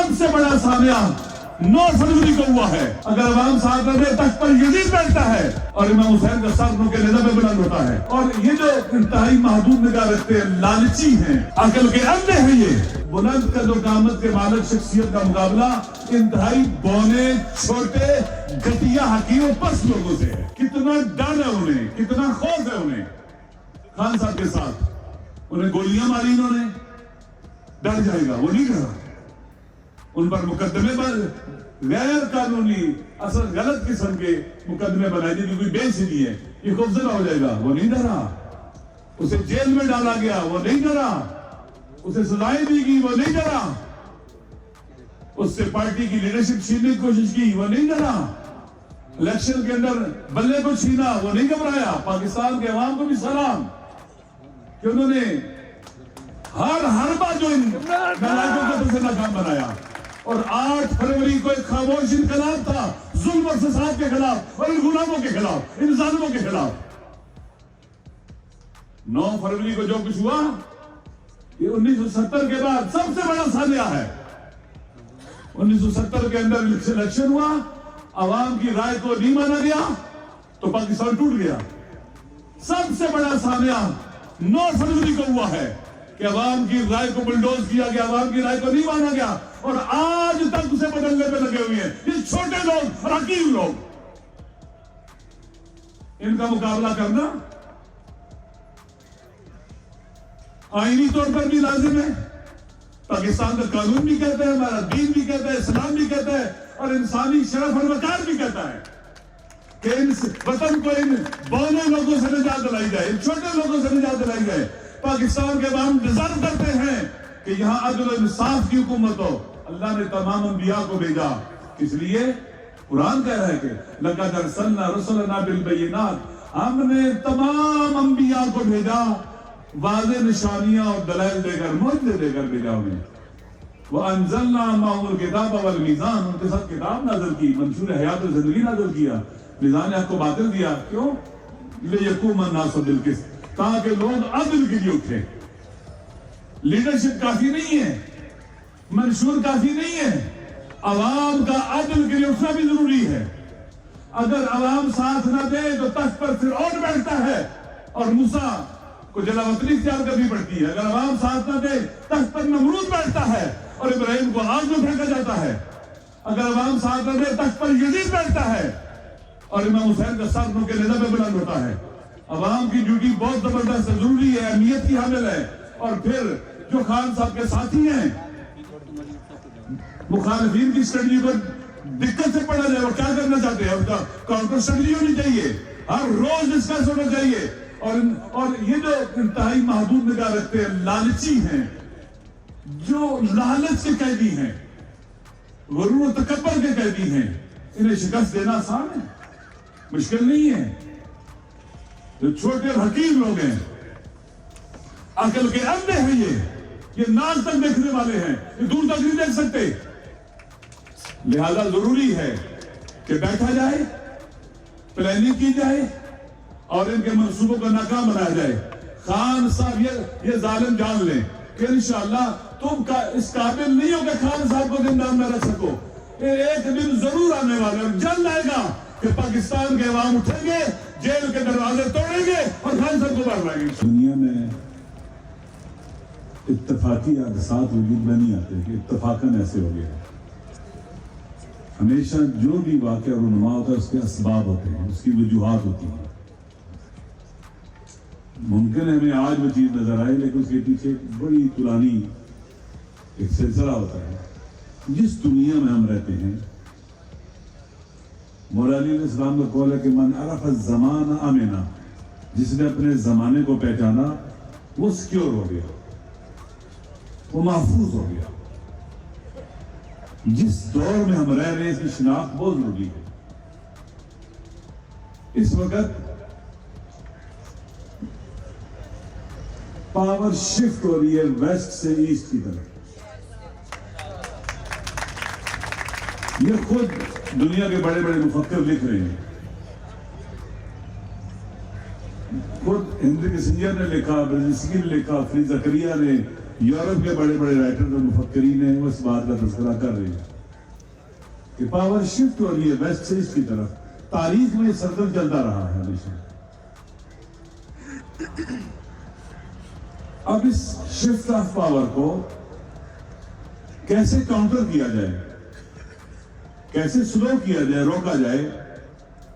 سب سے بڑا سانحہ 9 فروری کو ہوا ہے. اگر عوام ساتھ رہے تخت پر یزید بیٹھتا ہے اور امام حسین کا سر ان کے نظر میں بلند ہوتا ہے. اور یہ جو انتہائی محدود نگاہ رکھتے ہیں، لالچی ہیں، عقل کے اندھے ہیں، یہ بلند قد و قامت کے مالک شخصیت کا مقابلہ انتہائی بونے، چھوٹے، گھٹیا، حقیر و پست لوگوں سے ہے. کتنا ڈر ہے انہیں، کتنا خوف ہے انہیں. خان صاحب کے ساتھ انہیں گولیاں ماری، انہوں نے ڈر جائے گا، وہ نہیں ڈرا. ان پر مقدمے پر غیر قانونی اصل غلط قسم کے مقدمے بنائے جو کوئی بیچ نہیں ہے، یہ خوفزدہ ہو جائے گا، وہ نہیں ڈرا. اسے جیل میں ڈالا گیا، وہ نہیں ڈرا. اسے سزائیں دی گئی، وہ نہیں ڈرا. اس سے پارٹی کی لیڈرشپ چھیننے کی کوشش کی، وہ نہیں ڈرا. الیکشن کے اندر بلے کو چھینا، وہ نہیں گھبرایا. پاکستان کے عوام کو بھی سلام کہ انہوں نے ہر حربہ جو ان نالائقوں کو ناکام بنایا. اور 8 فروری کو ایک خاموش انقلاب تھا ظلم اور فساد کے خلاف اور ان غلاموں کے خلاف، ان ظالموں کے خلاف. 9 فروری کو جو کچھ ہوا یہ 1970 کے بعد سب سے بڑا سانحہ ہے. 1970 کے اندر الیکشن ہوا، عوام کی رائے کو نہیں مانا گیا تو پاکستان ٹوٹ گیا. سب سے بڑا سانحہ 9 فروری کو ہوا ہے کہ عوام کی رائے کو بلڈوز کیا گیا، عوام کی رائے کو نہیں مانا گیا اور آج تک اسے بدلنے پہ لگے ہوئے ہیں یہ چھوٹے لوگ اور حقیر لوگ. ان کا مقابلہ کرنا آئینی طور پر بھی لازم ہے. پاکستان کا قانون بھی کہتا ہے، ہمارا دین بھی کہتا ہے، اسلام بھی کہتا ہے اور انسانی شرف اور وقار بھی کہتا ہے کہ اس وطن کو ان بونے لوگوں سے نجات دلائی جائے، ان چھوٹے لوگوں سے نجات دلائی جائے. پاکستان کے عوام ڈیزرو کرتے ہیں کہ یہاں عدل و انصاف کی حکومت ہو. اللہ نے تمام انبیاء کو بھیجا، اس لیے قرآن کہہ رہا ہے کہ لَقَدْ أَرْسَلْنَا رُسُلَنَا بِالْبَيِّنَاتِ، ہم نے تمام انبیاء کو بھیجا واضح نشانیاں اور دلائل دے کر، معجزے دے کر بھیجا انہیں. وَأَنزَلْنَا مَعَهُمُ الْكِتَابَ وَالْمِيزَانَ، ان کے ساتھ کتاب نازل کی، منشور حیات و زندگی نازل کیا، میزان حق کو باطل دیا. کیوں؟ لِيَقُومَ النَّاسُ بِالْقِسْطِ، تاکہ لوگ عدل کے لیے اٹھے. لیڈرشپ کافی نہیں ہے، منشور کافی نہیں ہے، عوام کا عدل کے لیے اٹھنا بھی ضروری ہے. اگر عوام ساتھ نہ دے تو تخت پر فرعون بیٹھتا ہے اور موسیٰ کو جلا وطنی اختیار کرنی پڑتی ہے. اگر عوام ساتھ نہ دے تخت پر نمرود بیٹھتا ہے اور ابراہیم کو آگ میں پھینکا جاتا ہے. اگر عوام ساتھ نہ دے تخت پر یزید بیٹھتا ہے اور امام حسین کا سر ان کے نظر میں بلند ہوتا ہے. عوام کی ڈیوٹی بہت زبردست ہے، ضروری ہے، اہمیت کی حامل ہے. اور پھر جو خان صاحب کے ساتھی ہیں، مخالفین کی اسٹریٹجی پر دقت سے پڑھا جائے، وہ کیا کرنا چاہتے ہیں، کاؤنٹر اسٹریٹجی ہونی چاہیے، ہر روز ڈسکس ہونا چاہیے. اور یہ جو انتہائی محدود نگاہ رکھتے ہیں، لالچی ہیں، جو لالچ کے قیدی ہیں، غرور و تکبر کے قیدی ہیں، انہیں شکست دینا آسان ہے، مشکل نہیں ہے. جو چھوٹے اور حقیر لوگ ہیں، عقل کے اندھے ہیں، یہ ناز تک دیکھنے والے ہیں، یہ دور تک نہیں دیکھ سکتے. لہذا ضروری ہے کہ بیٹھا جائے، پلاننگ کی جائے اور ان کے منصوبوں کو ناکام بنایا جائے. خان صاحب یہ ظالم جان لیں کہ انشاءاللہ تم اس قابل نہیں ہو کہ خان صاحب کو زندان میں رکھ سکو. ایک دن ضرور آنے والا ہے، جلد آئے گا کہ پاکستان کے عوام اٹھیں گے، جیل کے دروازے توڑیں گے اور خان صاحب کو باہر لائیں گے. دنیا میں اتفاقی حادثات وجود میں نہیں آتے کہ اتفاقاً ایسے ہو گیا. ہمیشہ جو بھی واقعہ رونما ہوتا ہے اس کے اسباب ہوتے ہیں، اس کی وجوہات ہوتی ہیں. ممکن ہے ہمیں آج وہ چیز نظر آئے لیکن اس کے پیچھے بڑی پرانی ایک سلسلہ ہوتا ہے. جس دنیا میں ہم رہتے ہیں، مولا علی علیہ السلام کا قول ہے کہ من عرف الزمان امنا، جس نے اپنے زمانے کو پہچانا وہ سیکیور ہو گیا، وہ محفوظ ہو گیا. جس دور میں ہم رہ رہے ہیں اس کی شناخت بہت ضروری ہے. اس وقت پاور شفٹ ہو رہی ہے ویسٹ سے ایسٹ کی طرف. یہ خود دنیا کے بڑے بڑے مفکر لکھ رہے ہیں. خود ہنری کسنجر نے لکھا، برزنسکی نے لکھا، فریز زکریا نے، یورپ کے بڑے بڑے رائٹر اور مفکرین ہیں وہ اس بات کا تذکرہ کر رہے ہیں کہ پاور شفٹ ہو رہی ہے ویسٹ سے اس کی طرف. تاریخ میں یہ سرکل چلتا رہا ہے ہمیشہ. اب اس شفٹ آف پاور کو کیسے کاؤنٹر کیا جائے, کیسے سلو کیا جائے, روکا جائے.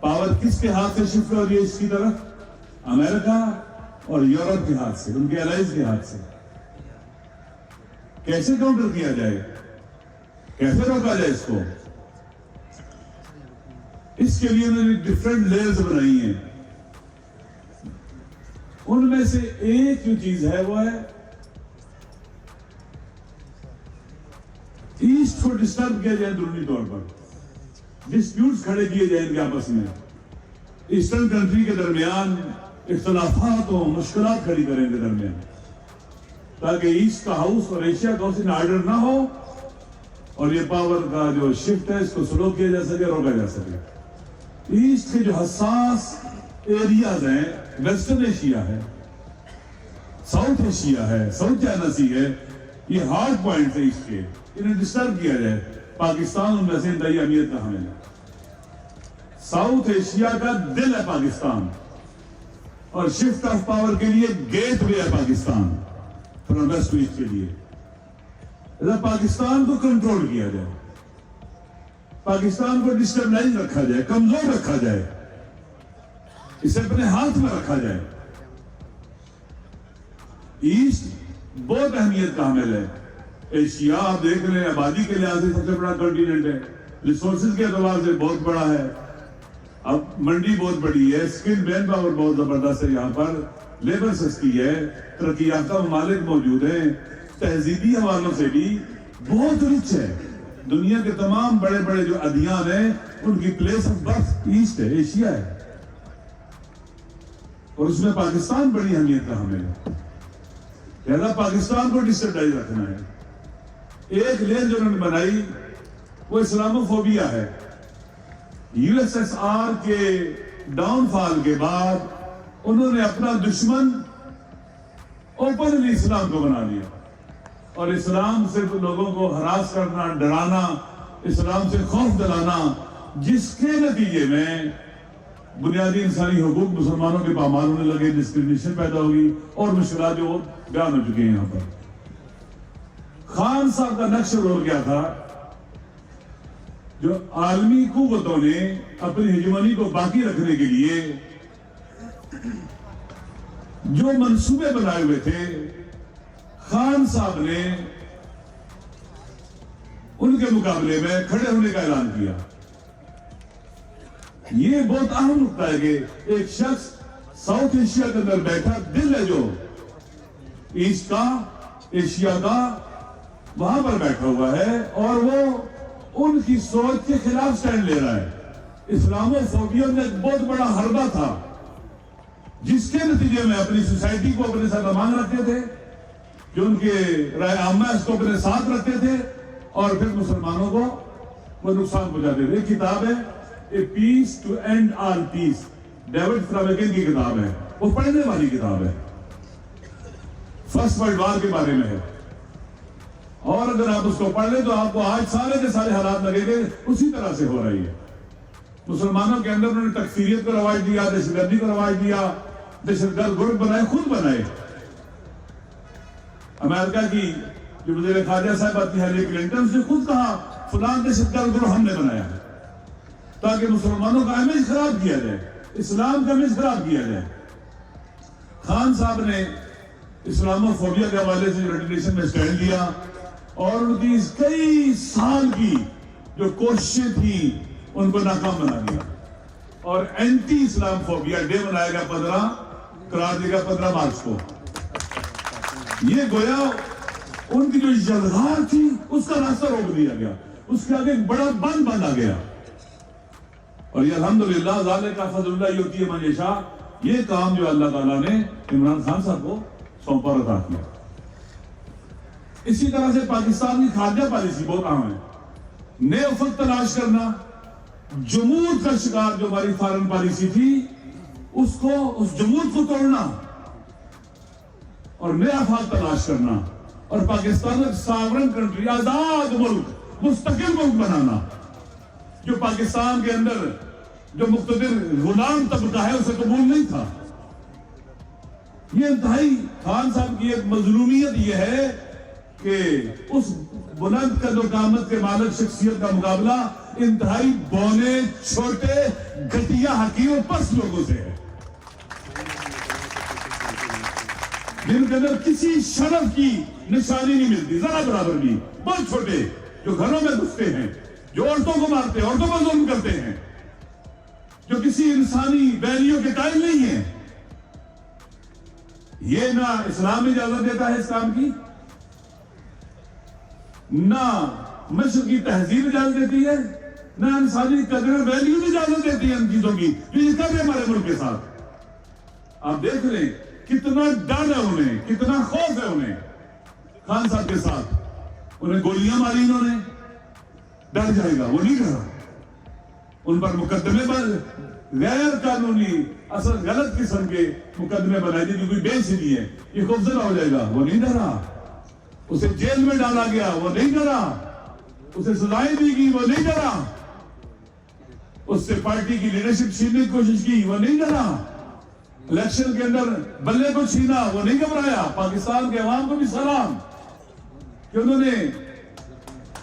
پاور کس کے ہاتھ سے شفٹ ہو رہی ہے اس کی طرف؟ امریکہ اور یورپ کے ہاتھ سے, ان کے الائز کے ہاتھ سے. کیسے کاؤنٹر کیا جائے, کیسے روکا جائے اس کو؟ اس کے لیے انہوں نے ڈفرینٹ لیئرز بنائی ہیں. ان میں سے ایک جو چیز ہے وہ ہے ایسٹ کو ڈسٹرب کیا جائے اندرونی طور پر, ڈسپیوٹس کھڑے کیے جائیں ان کے آپس میں, ایسٹرن کنٹری کے درمیان اختلافات و مشکلات کھڑی کریں ان کے درمیان, تاکہ ایسٹ کا ہاؤس اور ایشیا کا ہاؤس ان آرڈر نہ ہو اور یہ پاور کا جو شفٹ ہے اس کو سلو کیا جا سکے, روکا جا سکے. ایسٹ کے جو حساس ایریاز ہیں, ویسٹرن ایشیا ہے, ساؤتھ ایشیا ہے, ساؤتھ چائنا سی ہے, یہ ہارڈ پوائنٹ ہے ایسٹ کے, انہیں ڈسٹرب کیا جائے. پاکستان ان میں سے انتہائی اہمیت کا حامل ہے. ساؤتھ ایشیا کا دل ہے پاکستان, اور شفٹ آف پاور کے لیے گیٹ وے ہے Pakistan from west to east کے لیے. پاکستان کو کنٹرول کیا جائے, پاکستان کو ڈسٹربلائز رکھا جائے, کمزور رکھا جائے, اسے اپنے ہاتھ میں رکھا جائے. ایسٹ بہت اہمیت کا حامل ہے. ایشیا آپ دیکھ لیں آبادی کے لحاظ سے سب سے بڑا کنٹیننٹ ہے, ریسورسز کے اعتبار سے بہت بڑا ہے, اب منڈی بہت بڑی ہے, اسکل مین پاور بہت زبردست ہے, یہاں پر لیبر سستی ہے, ترقی یافتہ ممالک موجود ہیں, تہذیبی حوالوں سے بھی بہت رچ ہے. دنیا کے تمام بڑے بڑے جو ادیان ہیں ان کی پلیس آف برتھ ایسٹ ہے, ایشیا ہے, اور اس میں پاکستان بڑی اہمیت کا حامل ہے. لہذا پاکستان کو ڈسٹربلائز رکھنا ہے. ایک لیئر جو انہوں نے بنائی وہ اسلاموفوبیا ہے. یو ایس ایس آر کے ڈاؤن فال کے بعد انہوں نے اپنا دشمن اوپنلی اسلام کو بنا لیا, اور اسلام صرف لوگوں کو ہراس کرنا, ڈرانا, اسلام سے خوف دلانا, جس کے نتیجے میں بنیادی انسانی حقوق مسلمانوں کے پامال ہونے لگے, ڈسکریمنیشن پیدا ہوگی, اور مشکلات جو بیان ہو چکے ہیں. یہاں پر خان صاحب کا نقش رول کیا تھا, جو عالمی قوتوں نے اپنی ہیجمونی کو باقی رکھنے کے لیے جو منصوبے بنائے ہوئے تھے, خان صاحب نے ان کے مقابلے میں کھڑے ہونے کا اعلان کیا. یہ بہت اہم نقطہ ہے کہ ایک شخص ساؤتھ ایشیا کے اندر بیٹھا دل ہے جو ایسٹ کا, ایشیا کا, وہاں پر بیٹھا ہوا ہے, اور وہ ان کی سوچ کے خلاف سٹینڈ لے رہا ہے. اسلاموفوبیا میں ایک بہت بڑا حربہ تھا, جس کے نتیجے میں اپنی سوسائٹی کو اپنے ساتھ امان رکھتے تھے, جو ان کے رائے عامہ اس کو اپنے ساتھ رکھتے تھے, اور پھر مسلمانوں کو وہ نقصان پہنچاتے تھے. ایک کتاب ہے a peace to end all peace, David Fromkin کی کتاب ہے, وہ پڑھنے والی کتاب ہے, فرسٹ ورلڈ وار کے بارے میں ہے. اور اگر آپ اس کو پڑھ لیں تو آپ کو آج سارے کے سارے حالات لگے گے اسی طرح سے ہو رہی ہے. مسلمانوں کے اندر انہوں نے تکفیریت کو رواج دیا, دہشت گردی کو رواج دیا, دہشت گرد گروپ بنائے, خود بنائے. امریکہ کی جو وزیر خارجہ صاحب آتی ہے کلنٹن سے خود کہا فلان دہشت گرد گروپ ہم نے بنایا ہے, تاکہ مسلمانوں کا امیج خراب کیا جائے, اسلام کا امیج خراب کیا جائے. خان صاحب نے اسلاموفوبیا کے حوالے سے ریٹیلیشن میں سٹینڈ لیا, اور ان کی کئی سال کی جو کوششیں تھیں ان کو ناکام بنا دیا, اور اینٹی اسلام فوبیا ڈے منایا گیا 15 قرار دیا گیا 15 مارچ کو. یہ گویا ان کی جو یلغار تھی اس کا راستہ روک دیا گیا, اس کے آگے ایک بڑا بند بنا گیا. اور یہ الحمدللہ ذالک فضل اللہ یؤتی من یشاء, یہ کام جو اللہ تعالیٰ نے عمران خان صاحب کو سونپا اور عطا کیا. اسی طرح سے پاکستان کی خارجہ پالیسی بہت اہم ہے. نئے افق تلاش کرنا, جمود کا شکار جو ہماری فارن پالیسی تھی اس جمود کو توڑنا اور نئے افاق تلاش کرنا, اور پاکستان ایک ساورن کنٹری، آزاد ملک، مستقل ملک بنانا، جو پاکستان کے اندر جو مقتدر غلام طبقہ ہے اسے قبول نہیں تھا۔ یہ انتہائی خان صاحب کی ایک مظلومیت یہ ہے کہ اس بلند قد و قامت کے مالک شخصیت کا مقابلہ انتہائی بونے، چھوٹے، گھٹیا، حقیر اور پست لوگوں سے ہے، جن کے اندر کسی شرف کی نشانی نہیں ملتی، ذرا برابر بھی، بہت چھوٹے، جو گھروں میں گھستے ہیں، جو عورتوں کو مارتے ہیں، عورتوں پر ظلم کرتے ہیں، جو کسی انسانی ویلیو کے قائل نہیں ہیں۔ یہ نہ اسلام اجازت دیتا ہے اس کام کی، نہ مشرقی تہذیب اجازت دیتی ہے، نہ انسانی قدر ویلیو اجازت دیتی ہے ان چیزوں کی جو یہ کر رہے ہمارے ملک کے ساتھ۔ آپ دیکھ لیں کتنا ڈر ہے انہیں، کتنا خوف ہے انہیں خان صاحب کے ساتھ۔ انہیں گولیاں ماری انہوں نے، ڈر جائے گا، وہ نہیں ڈرا۔ ان پر مقدمے پر غیر قانونی اصل غلط قسم کے مقدمے بنائے جن کی کوئی بیس ہی نہیں ہے، یہ خوفزدہ ہو جائے گا، وہ نہیں ڈرا۔ اسے جیل میں ڈالا گیا، وہ نہیں ڈرا۔ اسے سزائیں دی گئی، وہ نہیں ڈرا۔ اس سے پارٹی کی لیڈرشپ چھیننے کی کوشش کی، وہ نہیں ڈرا۔ الیکشن کے اندر بلے کو چھینا، وہ نہیں گھبرایا۔ پاکستان کے عوام کو بھی سلام کہ انہوں نے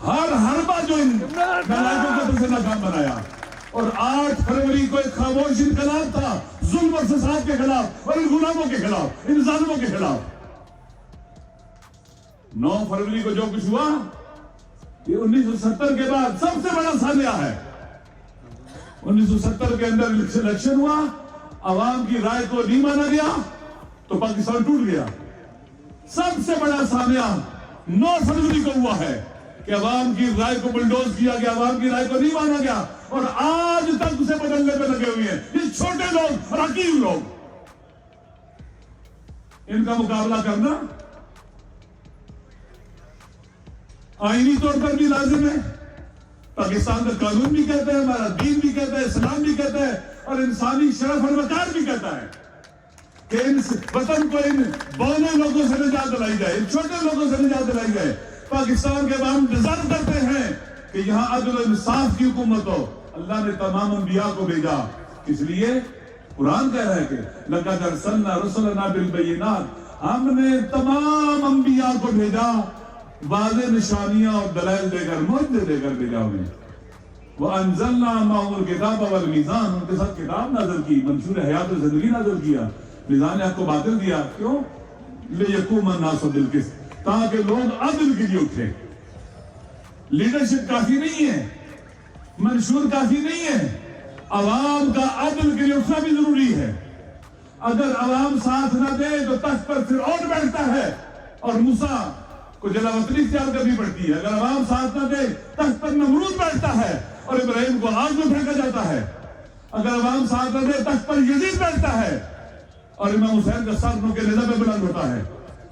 ہر حربہ جو ان نالائقوں کو سے ناکام بنایا، اور 8 فروری کو ایک خاموش انقلاب تھا ظلم اور فساد کے خلاف اور ان غلاموں کے خلاف، ان ظالموں کے خلاف۔ 9 فروری کو جو کچھ ہوا یہ 1970 کے بعد سب سے بڑا سانحہ ہے۔ 1970 کے اندر الیکشن ہوا، عوام کی رائے کو نہیں مانا گیا تو پاکستان ٹوٹ گیا۔ سب سے بڑا سانحہ 9 فروری کو ہوا ہے کہ عوام کی رائے کو بلڈوز کیا گیا، عوام کی رائے کو نہیں مانا گیا، اور آج تک اسے بدلنے پہ لگے ہوئے ہیں یہ چھوٹے لوگ اور حقیر لوگ۔ ان کا مقابلہ کرنا آئینی طور پر بھی لازم ہے، پاکستان کا قانون بھی کہتا ہے، ہمارا دین بھی کہتا ہے، اسلام بھی کہتا ہے، اور انسانی شرف اور وقار بھی کہتا ہے کہ ان وطن کو ان بونے لوگوں سے نجات دلائی جائے، ان چھوٹے لوگوں سے نجات دلائی جائے۔ پاکستان کے عوام ڈیزرو کرتے ہیں کہ یہاں عدل و انصاف کی حکومت ہو۔ اللہ نے تمام انبیاء کو بھیجا، اس لیے قرآن کہہ رہا ہے کہ لَقَدْ أَرْسَلْنَا رُسُلَنَا بِالْبَيِّنَاتِ، ہم نے تمام انبیاء کو بھیجا واضح نشانیاں اور دلائل دے کر، معجزے دے کر بھیجا انہیں۔ وَأَنزَلْنَا مَعَهُمُ الْكِتَابَ وَالْمِيزَانَ، ان کے ساتھ کتاب نازل کی، منشور حیات و زندگی نازل کیا، میزان حق کو باطل دیا۔ کیوں؟ لِيَقُومَ النَّاسُ بِالْقِسْطِ، تاکہ لوگ عدل کے لیے اٹھے۔ لیڈرشپ کافی نہیں ہے، منشور کافی نہیں ہے، عوام کا عدل کے لیے اٹھنا بھی ضروری ہے۔ اگر عوام ساتھ نہ دے تو تخت پر فرعون بیٹھتا ہے اور موسیٰ کو جلا وطنی اختیار کرنی پڑتی ہے۔ اگر عوام ساتھ نہ دے تخت پر نمرود بیٹھتا ہے اور ابراہیم کو آگ میں پھینکا جاتا ہے۔ اگر عوام ساتھ نہ دے تخت پر یزید بیٹھتا ہے اور امام حسین کا سر کے نظر میں بلند ہوتا ہے۔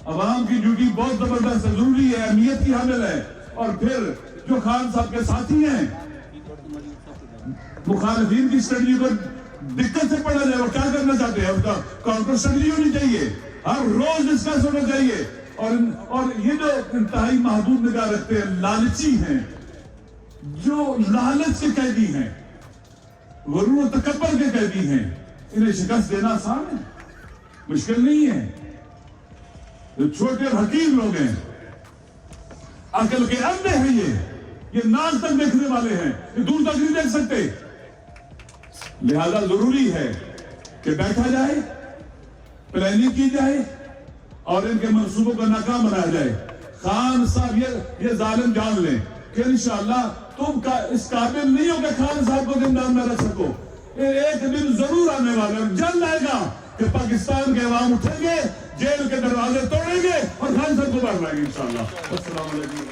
عوام کی ڈیوٹی بہت زبردست ہے، ضروری ہے، اہمیت کی حامل ہے۔ اور پھر جو خان صاحب کے ساتھی ہیں، مخالفین کی اسٹریٹجی کو دقت سے پڑھا جائے، وہ کیا کرنا چاہتے ہیں، اس کا کاؤنٹر اسٹریٹجی ہونی چاہیے، ہر روز ڈسکس ہونا چاہیے۔ اور یہ جو انتہائی محدود نگاہ رکھتے ہیں، لالچی ہیں، جو لالچ کے قیدی ہیں، غرور و تکبر کے قیدی ہیں، انہیں شکست دینا آسان ہے، مشکل نہیں ہے۔ جو چھوٹے اور حقیر لوگ ہیں، عقل کے اندھے ہیں، یہ ناز تک دیکھنے والے ہیں، یہ دور تک نہیں دیکھ سکتے۔ لہذا ضروری ہے کہ بیٹھا جائے، پلاننگ کی جائے اور ان کے منصوبوں کو ناکام بنایا جائے۔ خان صاحب یہ ظالم جان لیں کہ انشاءاللہ تم اس قابل نہیں ہو کہ خان صاحب کو زندان میں رکھ سکو۔ ایک دن ضرور آنے والا ہے، جلد آئے گا کہ پاکستان کے عوام اٹھیں گے، جیل کے دروازے توڑیں گے اور خان صاحب کو باہر لائیں گے انشاءاللہ۔ السلام علیکم۔